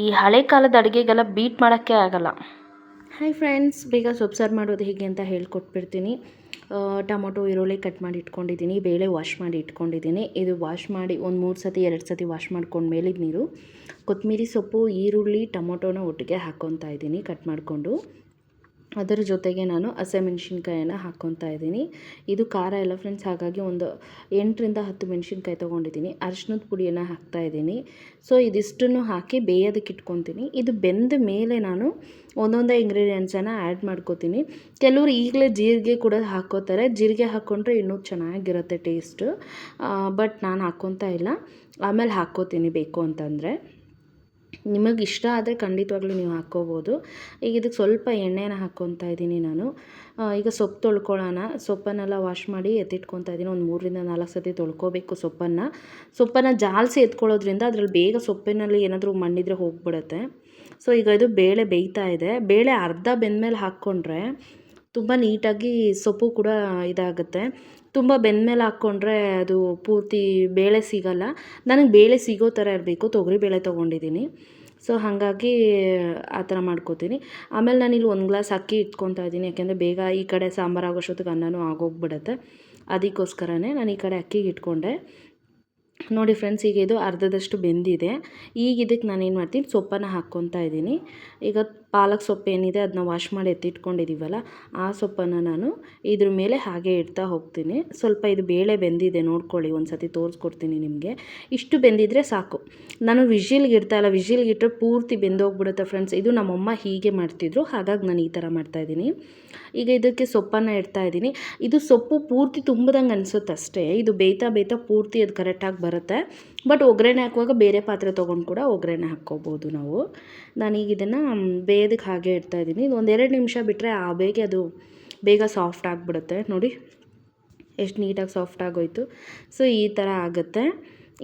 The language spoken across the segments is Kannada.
ಈ ಹಳೆ ಕಾಲದ ಅಡುಗೆಗೆಲ್ಲ ಬೀಟ್ ಮಾಡೋಕ್ಕೆ ಆಗಲ್ಲ. ಹಾಯ್ ಫ್ರೆಂಡ್ಸ್, ಬೇಗ ಸೊಪ್ಪು ಸಾರು ಮಾಡೋದು ಹೇಗೆ ಅಂತ ಹೇಳ್ಕೊಟ್ಬಿಡ್ತೀನಿ. ಟೊಮೊಟೊ ಈರುಳ್ಳಿ ಕಟ್ ಮಾಡಿ ಇಟ್ಕೊಂಡಿದ್ದೀನಿ, ಬೇಳೆ ವಾಶ್ ಮಾಡಿ ಇಟ್ಕೊಂಡಿದ್ದೀನಿ. ಇದು ವಾಶ್ ಮಾಡಿ ಒಂದು 3 ಸತಿ 2 ಸತಿ ವಾಶ್ ಮಾಡ್ಕೊಂಡು ಮೇಲಿದ ನೀರು, ಕೊತ್ತಂಬರಿ ಸೊಪ್ಪು, ಈರುಳ್ಳಿ, ಟೊಮೊಟೊನ ಒಟ್ಟಿಗೆ ಹಾಕ್ಕೊತಾ ಇದ್ದೀನಿ ಕಟ್ ಮಾಡಿಕೊಂಡು. ಅದರ ಜೊತೆಗೆ ನಾನು ಹಸಿಮೆಣ್ಸಿನ್ಕಾಯನ್ನು ಹಾಕ್ಕೊತಾ ಇದ್ದೀನಿ. ಇದು ಖಾರ ಎಲ್ಲ ಫ್ರೆಂಡ್ಸ್, ಹಾಗಾಗಿ ಒಂದು 8ರಿಂದ 10 ಮೆಣಸಿನ್ಕಾಯಿ ತೊಗೊಂಡಿದ್ದೀನಿ. ಅರಿಶಿನದ ಪುಡಿಯನ್ನು ಹಾಕ್ತಾಯಿದ್ದೀನಿ. ಸೊ ಇದಿಷ್ಟನ್ನು ಹಾಕಿ ಬೇಯೋದಕ್ಕೆ ಇಟ್ಕೊತೀನಿ. ಇದು ಬೆಂದ ಮೇಲೆ ನಾನು ಒಂದೊಂದೇ ಇಂಗ್ರೀಡಿಯೆಂಟ್ಸನ್ನು ಆ್ಯಡ್ ಮಾಡ್ಕೋತೀನಿ. ಕೆಲವರು ಈಗಲೇ ಜೀರಿಗೆ ಕೂಡ ಹಾಕ್ಕೋತಾರೆ. ಜೀರಿಗೆ ಹಾಕ್ಕೊಂಡ್ರೆ ಇನ್ನೂ ಚೆನ್ನಾಗಿರುತ್ತೆ ಟೇಸ್ಟು. ಬಟ್ ನಾನು ಹಾಕ್ಕೊತಾ ಇಲ್ಲ, ಆಮೇಲೆ ಹಾಕ್ಕೋತೀನಿ ಬೇಕು ಅಂತಂದರೆ. ನಿಮಗೆ ಇಷ್ಟ ಆದರೆ ಖಂಡಿತವಾಗ್ಲೂ ನೀವು ಹಾಕ್ಕೋಬೋದು. ಈಗ ಇದಕ್ಕೆ ಸ್ವಲ್ಪ ಎಣ್ಣೆನ ಹಾಕ್ಕೊತಾ ಇದ್ದೀನಿ ನಾನು. ಈಗ ಸೊಪ್ಪು ತೊಳ್ಕೊಳ್ಳೋಣ. ಸೊಪ್ಪನ್ನೆಲ್ಲ ವಾಶ್ ಮಾಡಿ ಎತ್ತಿಟ್ಕೊತಾ ಇದ್ದೀನಿ. ಒಂದು 3ರಿಂದ 4 ಸತಿ ತೊಳ್ಕೊಬೇಕು ಸೊಪ್ಪನ್ನು ಜಾಲಿಸಿ ಎತ್ಕೊಳ್ಳೋದ್ರಿಂದ ಅದರಲ್ಲಿ ಬೇಗ ಸೊಪ್ಪಿನಲ್ಲಿ ಏನಾದರೂ ಮಣ್ಣಿದ್ರೆ ಹೋಗಿಬಿಡುತ್ತೆ. ಸೊ ಈಗ ಇದು ಬೇಳೆ ಬೇಯ್ತಾ ಇದೆ. ಬೇಳೆ ಅರ್ಧ ಬೆಂದಮೇಲೆ ಹಾಕ್ಕೊಂಡ್ರೆ ತುಂಬ ನೀಟಾಗಿ ಸೊಪ್ಪು ಕೂಡ ಇದಾಗುತ್ತೆ. ತುಂಬ ಬೆಂದಮೇಲೆ ಹಾಕ್ಕೊಂಡ್ರೆ ಅದು ಪೂರ್ತಿ ಬೇಳೆ ಸಿಗೋಲ್ಲ. ನನಗೆ ಬೇಳೆ ಸಿಗೋ ಥರ ಇರಬೇಕು. ತೊಗರಿಬೇಳೆ ತೊಗೊಂಡಿದ್ದೀನಿ. ಸೊ ಹಾಗಾಗಿ ಆ ಥರ ಮಾಡ್ಕೋತೀನಿ. ಆಮೇಲೆ ನಾನಿಲ್ಲಿ 1 ಗ್ಲಾಸ್ ಅಕ್ಕಿ ಇಟ್ಕೊತಾ ಇದ್ದೀನಿ. ಯಾಕೆಂದರೆ ಬೇಗ ಈ ಕಡೆ ಸಾಂಬಾರು ಆಗೋಷ್ಟೊತ್ತಿಗೆ ಅನ್ನನೂ ಆಗೋಗ್ಬಿಡುತ್ತೆ. ಅದಕ್ಕೋಸ್ಕರನೇ ನಾನು ಈ ಕಡೆ ಅಕ್ಕಿಗೆ ಇಟ್ಕೊಂಡೆ. ನೋಡಿ ಫ್ರೆಂಡ್ಸ್, ಈಗ ಇದು ಅರ್ಧದಷ್ಟು ಬೆಂದಿದೆ. ಈಗ ಇದಕ್ಕೆ ನಾನೇನು ಮಾಡ್ತೀನಿ, ಸೊಪ್ಪನ್ನು ಹಾಕ್ಕೊತಾ ಇದ್ದೀನಿ. ಈಗ ಪಾಲಕ್ ಸೊಪ್ಪು ಏನಿದೆ ಅದನ್ನ ವಾಶ್ ಮಾಡಿ ಎತ್ತಿಟ್ಕೊಂಡಿದ್ದೀವಲ್ಲ, ಆ ಸೊಪ್ಪನ್ನು ನಾನು ಇದ್ರ ಮೇಲೆ ಹಾಗೆ ಇಡ್ತಾ ಹೋಗ್ತೀನಿ. ಸ್ವಲ್ಪ ಇದು ಬೇಳೆ ಬೆಂದಿದೆ ನೋಡ್ಕೊಳ್ಳಿ, ಒಂದು ಸತಿ ತೋರಿಸ್ಕೊಡ್ತೀನಿ ನಿಮಗೆ. ಇಷ್ಟು ಬೆಂದಿದ್ರೆ ಸಾಕು. ನಾನು ವಿಷಿಲ್ಗೆ ಇಡ್ತಾ ಇಲ್ಲ, ವಿಷಿಲ್ಗೆ ಇಟ್ಟರೆ ಪೂರ್ತಿ ಬೆಂದೋಗ್ಬಿಡುತ್ತೆ ಫ್ರೆಂಡ್ಸ್. ಇದು ನಮ್ಮಮ್ಮ ಹೀಗೆ ಮಾಡ್ತಿದ್ರು, ಹಾಗಾಗಿ ನಾನು ಈ ಥರ ಮಾಡ್ತಾಯಿದ್ದೀನಿ. ಈಗ ಇದಕ್ಕೆ ಸೊಪ್ಪನ್ನು ಇಡ್ತಾ ಇದ್ದೀನಿ. ಇದು ಸೊಪ್ಪು ಪೂರ್ತಿ ತುಂಬ್ದಂಗೆ ಅನಿಸುತ್ತೆ ಅಷ್ಟೇ. ಇದು ಬೇಯ್ತಾ ಬೇಯ್ತಾ ಪೂರ್ತಿ ಅದು ಕರೆಕ್ಟಾಗಿ ಬರುತ್ತೆ. ಬಟ್ ಒಗ್ಗರಣೆ ಹಾಕುವಾಗ ಬೇರೆ ಪಾತ್ರೆ ತೊಗೊಂಡು ಕೂಡ ಒಗ್ಗರಣೆ ಹಾಕ್ಕೋಬೋದು ನಾವು. ನಾನೀಗ ಇದನ್ನು ಬೇಯೋದಕ್ಕೆ ಹಾಗೆ ಇಡ್ತಾಯಿದ್ದೀನಿ. ಇದು 1-2 ನಿಮಿಷ ಬಿಟ್ಟರೆ ಅದು ಬೇಗ ಸಾಫ್ಟ್ ಆಗಿಬಿಡುತ್ತೆ. ನೋಡಿ ಎಷ್ಟು ನೀಟಾಗಿ ಸಾಫ್ಟ್ ಆಗೋಯ್ತು. ಸೊ ಈ ಥರ ಆಗುತ್ತೆ.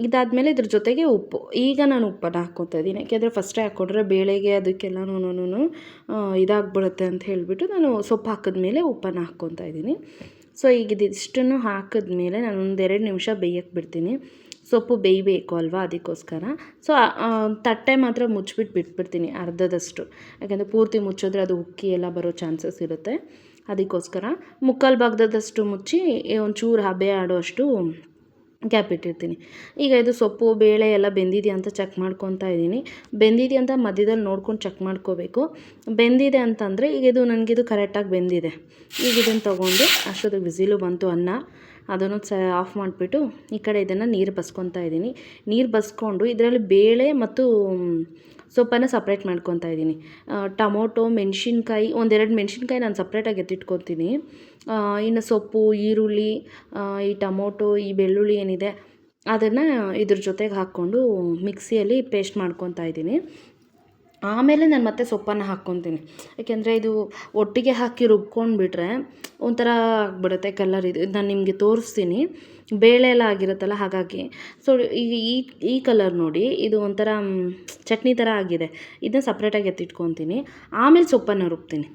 ಇದಾದಮೇಲೆ ಇದ್ರ ಜೊತೆಗೆ ಉಪ್ಪು. ಈಗ ನಾನು ಉಪ್ಪನ್ನು ಹಾಕ್ಕೊತಾ ಇದ್ದೀನಿ. ಯಾಕೆಂದರೆ ಫಸ್ಟೇ ಹಾಕ್ಕೊಂಡ್ರೆ ಬೇಳೆಗೆ ಅದಕ್ಕೆಲ್ಲನೂ ಇದಾಗ್ಬಿಡುತ್ತೆ ಅಂತ ಹೇಳಿಬಿಟ್ಟು ನಾನು ಸೊಪ್ಪು ಹಾಕಿದ್ಮೇಲೆ ಉಪ್ಪನ್ನು ಹಾಕ್ಕೊತಾ ಇದ್ದೀನಿ. ಸೊ ಈಗ ಇದಿಷ್ಟನ್ನು ಹಾಕಿದ್ಮೇಲೆ ನಾನು 1-2 ನಿಮಿಷ ಬೇಯಕ್ಕೆ ಬಿಡ್ತೀನಿ. ಸೊಪ್ಪು ಬೇಯಬೇಕು ಅಲ್ವಾ, ಅದಕ್ಕೋಸ್ಕರ. ಸೊ ತಟ್ಟೆ ಮಾತ್ರ ಮುಚ್ಚಿಬಿಟ್ಟು ಬಿಟ್ಬಿಡ್ತೀನಿ ಅರ್ಧದಷ್ಟು. ಯಾಕೆಂದರೆ ಪೂರ್ತಿ ಮುಚ್ಚಿದ್ರೆ ಅದು ಉಕ್ಕಿ ಎಲ್ಲ ಬರೋ ಚಾನ್ಸಸ್ ಇರುತ್ತೆ. ಅದಕ್ಕೋಸ್ಕರ ಮುಕ್ಕಾಲು ಭಾಗದಷ್ಟು ಮುಚ್ಚಿ ಒಂಚೂರು ಹಬೆ ಆಡೋಷ್ಟು ಗ್ಯಾಪ್ ಇಟ್ಟಿರ್ತೀನಿ. ಈಗ ಇದು ಸೊಪ್ಪು ಬೇಳೆ ಎಲ್ಲ ಬೆಂದಿದೆಯಾ ಅಂತ ಚೆಕ್ ಮಾಡ್ಕೊತಾ ಇದ್ದೀನಿ. ಬೆಂದಿದೆಯಾ ಅಂತ ಮಧ್ಯದಲ್ಲಿ ನೋಡ್ಕೊಂಡು ಚೆಕ್ ಮಾಡ್ಕೋಬೇಕು. ಬೆಂದಿದೆ ಅಂತಂದರೆ ಈಗ ಇದು ನನಗಿದು ಕರೆಕ್ಟಾಗಿ ಬೆಂದಿದೆ. ಈಗ ಇದನ್ನು ತೊಗೊಂಡು ಅಷ್ಟೊತ್ತಿಗೆ ವಿಸಿಲು ಬಂತು ಅನ್ನ, ಅದನ್ನು ಆಫ್ ಮಾಡಿಬಿಟ್ಟು ಈ ಕಡೆ ಇದನ್ನು ನೀರು ಬಸ್ಕೊತಾ ಇದ್ದೀನಿ. ನೀರು ಬಸ್ಕೊಂಡು ಇದರಲ್ಲಿ ಬೇಳೆ ಮತ್ತು ಸೊಪ್ಪನ್ನು ಸಪ್ರೇಟ್ ಮಾಡ್ಕೊತಾ ಇದ್ದೀನಿ. ಟೊಮೊಟೊ, ಮೆಣಸಿನ್ಕಾಯಿ, 1-2 ಮೆಣಸಿನ್ಕಾಯಿ ನಾನು ಸಪ್ರೇಟಾಗಿ ಎತ್ತಿಟ್ಕೊತೀನಿ. ಇನ್ನು ಸೊಪ್ಪು, ಈರುಳ್ಳಿ, ಈ ಟೊಮೊಟೊ, ಈ ಬೆಳ್ಳುಳ್ಳಿ ಏನಿದೆ ಅದನ್ನು ಇದ್ರ ಜೊತೆಗೆ ಹಾಕ್ಕೊಂಡು ಮಿಕ್ಸಿಯಲ್ಲಿ ಪೇಸ್ಟ್ ಮಾಡ್ಕೊತಾ ಇದ್ದೀನಿ. ಆಮೇಲೆ ನಾನು ಮತ್ತೆ ಸೊಪ್ಪನ್ನು ಹಾಕ್ಕೊತೀನಿ. ಯಾಕೆಂದರೆ ಇದು ಒಟ್ಟಿಗೆ ಹಾಕಿ ರುಬ್ಕೊಂಡ್ಬಿಟ್ರೆ ಒಂಥರ ಆಗಿಬಿಡುತ್ತೆ ಕಲರ್. ಇದು ನಾನು ನಿಮಗೆ ತೋರಿಸ್ತೀನಿ. ಬೇಳೆ ಎಲ್ಲ ಆಗಿರುತ್ತಲ್ಲ, ಹಾಗಾಗಿ. ಸೊ ಈಗ ಈ ಕಲರ್ ನೋಡಿ, ಇದು ಒಂಥರ ಚಟ್ನಿ ಥರ ಆಗಿದೆ. ಇದನ್ನ ಸಪ್ರೇಟಾಗಿ ಎತ್ತಿಟ್ಕೊತೀನಿ. ಆಮೇಲೆ ಸೊಪ್ಪನ್ನು ರುಬ್ತೀನಿ.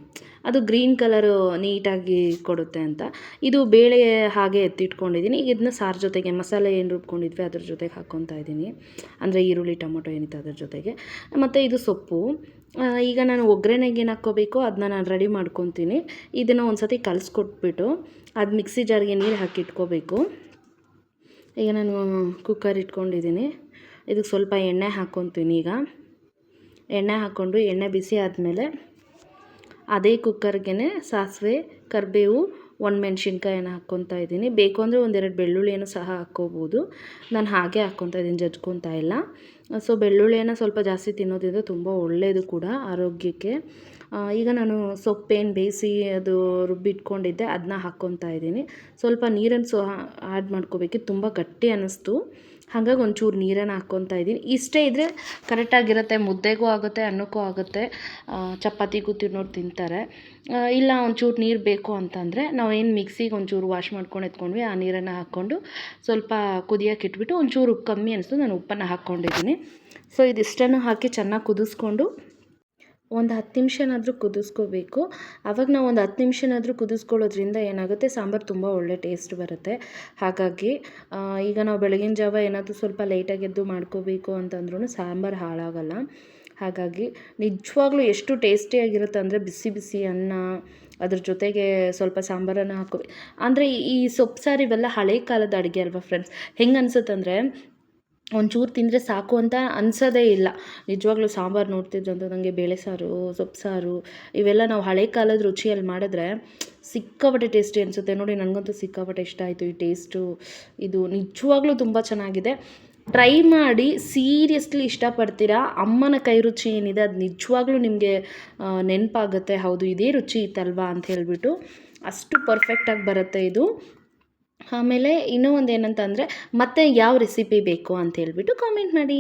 ಅದು ಗ್ರೀನ್ ಕಲರು ನೀಟಾಗಿ ಕೊಡುತ್ತೆ ಅಂತ. ಇದು ಬೇಳೆ ಹಾಗೆ ಎತ್ತಿಟ್ಕೊಂಡಿದ್ದೀನಿ. ಇದನ್ನ ಸಾರು ಜೊತೆಗೆ ಮಸಾಲೆ ಏನು ರುಬ್ಕೊಂಡಿದ್ವಿ ಅದ್ರ ಜೊತೆಗೆ ಹಾಕ್ಕೊತಾ ಇದ್ದೀನಿ. ಅಂದರೆ ಈರುಳ್ಳಿ, ಟೊಮೊಟೊ ಏನಿತ್ತು ಅದ್ರ ಜೊತೆಗೆ. ಮತ್ತು ಇದು ಸೊಪ್ಪು. ಈಗ ನಾನು ಒಗ್ಗರಣೆಗೆ ಏನು ಹಾಕ್ಕೋಬೇಕು ಅದನ್ನ ನಾನು ರೆಡಿ ಮಾಡ್ಕೊತೀನಿ. ಇದನ್ನು ಒಂದು ಸತಿ ಕಲಿಸ್ಕೊಟ್ಬಿಟ್ಟು ಅದು ಮಿಕ್ಸಿ ಜಾರ್ಗೆ ನೀರು ಹಾಕಿ ಇಟ್ಕೋಬೇಕು. ಈಗ ನಾನು ಕುಕ್ಕರ್ ಇಟ್ಕೊಂಡಿದ್ದೀನಿ. ಇದಕ್ಕೆ ಸ್ವಲ್ಪ ಎಣ್ಣೆ ಹಾಕ್ಕೊತೀನಿ. ಈಗ ಎಣ್ಣೆ ಹಾಕ್ಕೊಂಡು ಎಣ್ಣೆ ಬಿಸಿ ಆದಮೇಲೆ ಅದೇ ಕುಕ್ಕರ್ಗೆ ಸಾಸಿವೆ, ಕರಿಬೇವು, ಒಣಮೆಣ್ಸಿನ್ಕಾಯನ್ನು ಹಾಕ್ಕೊತಾ ಇದ್ದೀನಿ. ಬೇಕು ಅಂದರೆ 1-2 ಬೆಳ್ಳುಳ್ಳಿಯನ್ನು ಸಹ ಹಾಕ್ಕೋಬೋದು. ನಾನು ಹಾಗೆ ಹಾಕ್ಕೊತಾ ಇದ್ದೀನಿ, ಜಜ್ಕೊತಾ ಇಲ್ಲ. ಸೊ ಬೆಳ್ಳುಳ್ಳಿಯನ್ನು ಸ್ವಲ್ಪ ಜಾಸ್ತಿ ತಿನ್ನೋದ್ರಿಂದ ತುಂಬ ಒಳ್ಳೆಯದು ಕೂಡ ಆರೋಗ್ಯಕ್ಕೆ. ಈಗ ನಾನು ಸೊಪ್ಪೇನು ಬೇಯಿಸಿ ಅದು ರುಬ್ಬಿಟ್ಕೊಂಡಿದ್ದೆ ಅದನ್ನ ಹಾಕ್ಕೊತಾ ಇದ್ದೀನಿ. ಸ್ವಲ್ಪ ನೀರನ್ನು ಆ್ಯಡ್ ಮಾಡ್ಕೋಬೇಕಿತ್ತು, ತುಂಬ ಗಟ್ಟಿ ಅನ್ನಿಸ್ತು. ಹಾಗಾಗಿ ಒಂಚೂರು ನೀರನ್ನು ಹಾಕ್ಕೊತಾ ಇದ್ದೀನಿ. ಇಷ್ಟೇ ಇದ್ದರೆ ಕರೆಕ್ಟಾಗಿರುತ್ತೆ. ಮುದ್ದೆಗೂ ಆಗುತ್ತೆ, ಅನ್ನಕ್ಕೂ ಆಗುತ್ತೆ, ಚಪಾತಿಗೂ ತಿನ್ನೋರು ತಿಂತಾರೆ. ಇಲ್ಲ ಒಂಚೂರು ನೀರು ಬೇಕು ಅಂತಂದರೆ ನಾವೇನು ಮಿಕ್ಸಿಗೆ ಒಂಚೂರು ವಾಶ್ ಮಾಡ್ಕೊಂಡು ಎತ್ಕೊಂಡ್ವಿ, ಆ ನೀರನ್ನು ಹಾಕ್ಕೊಂಡು ಸ್ವಲ್ಪ ಕುದಿಯೋಕೆ ಇಟ್ಬಿಟ್ಟು ಒಂಚೂರು ಉಪ್ಪು ಕಮ್ಮಿ ಅನಿಸ್ತು, ನಾನು ಉಪ್ಪನ್ನು ಹಾಕ್ಕೊಂಡಿದ್ದೀನಿ. ಸೊ ಇದಿಷ್ಟನ್ನು ಹಾಕಿ ಚೆನ್ನಾಗಿ ಕುದಿಸ್ಕೊಂಡು ಒಂದು 10 ನಿಮಿಷನಾದರೂ ಕುದಿಸ್ಕೋಬೇಕು. ಆವಾಗ ನಾವು ಒಂದು 10 ನಿಮಿಷನಾದರೂ ಕುದಿಸ್ಕೊಳ್ಳೋದ್ರಿಂದ ಏನಾಗುತ್ತೆ, ಸಾಂಬಾರು ತುಂಬ ಒಳ್ಳೆ ಟೇಸ್ಟ್ ಬರುತ್ತೆ. ಹಾಗಾಗಿ ಈಗ ನಾವು ಬೆಳಗಿನ ಜಾವ ಏನಾದರೂ ಸ್ವಲ್ಪ ಲೇಟಾಗಿ ಎದ್ದು ಮಾಡ್ಕೋಬೇಕು ಅಂತಂದ್ರೂ ಸಾಂಬಾರು ಹಾಳಾಗಲ್ಲ. ಹಾಗಾಗಿ ನಿಜವಾಗ್ಲೂ ಎಷ್ಟು ಟೇಸ್ಟಿಯಾಗಿರುತ್ತೆ ಅಂದರೆ ಬಿಸಿ ಬಿಸಿ ಅನ್ನ ಅದ್ರ ಜೊತೆಗೆ ಸ್ವಲ್ಪ ಸಾಂಬಾರನ್ನು ಹಾಕೋ ಅಂದರೆ ಈ ಸೊಪ್ಪು ಸಾರು ಇವೆಲ್ಲ ಹಳೆ ಕಾಲದ ಅಡುಗೆ ಅಲ್ವಾ ಫ್ರೆಂಡ್ಸ್. ಹೆಂಗೆ ಅನ್ಸುತ್ತಂದರೆ ಒಂಚೂರು ತಿಂದರೆ ಸಾಕು ಅಂತ ಅನ್ಸೋದೇ ಇಲ್ಲ. ನಿಜವಾಗ್ಲೂ ಸಾಂಬಾರು ನೋಡ್ತಿದ್ದಂತೂ ನನಗೆ ಬೇಳೆ ಸಾರು, ಸೊಪ್ಪು ಸಾರು ಇವೆಲ್ಲ ನಾವು ಹಳೆ ಕಾಲದ ರುಚಿಯಲ್ಲಿ ಮಾಡಿದ್ರೆ ಸಿಕ್ಕಾಪಟ್ಟೆ ಟೇಸ್ಟಿ ಅನಿಸುತ್ತೆ. ನೋಡಿ ನನಗಂತೂ ಸಿಕ್ಕಾಪಟ್ಟೆ ಇಷ್ಟ ಆಯಿತು ಈ ಟೇಸ್ಟು. ಇದು ನಿಜವಾಗ್ಲೂ ತುಂಬ ಚೆನ್ನಾಗಿದೆ. ಟ್ರೈ ಮಾಡಿ, ಸೀರಿಯಸ್ಲಿ ಇಷ್ಟಪಡ್ತೀರಾ. ಅಮ್ಮನ ಕೈ ರುಚಿ ಏನಿದೆ ಅದು ನಿಜವಾಗ್ಲೂ ನಿಮಗೆ ನೆನಪಾಗುತ್ತೆ. ಹೌದು ಇದೇ ರುಚಿ ಇತ್ತಲ್ವಾ ಅಂತ ಹೇಳಿಬಿಟ್ಟು ಅಷ್ಟು ಪರ್ಫೆಕ್ಟಾಗಿ ಬರುತ್ತೆ ಇದು. ಆಮೇಲೆ ಇನ್ನೂ ಒಂದು ಏನಂತ ಅಂದರೆ ಮತ್ತೆ ಯಾವ ರೆಸಿಪಿ ಬೇಕು ಅಂತ ಹೇಳ್ಬಿಟ್ಟು ಕಾಮೆಂಟ್ ಮಾಡಿ.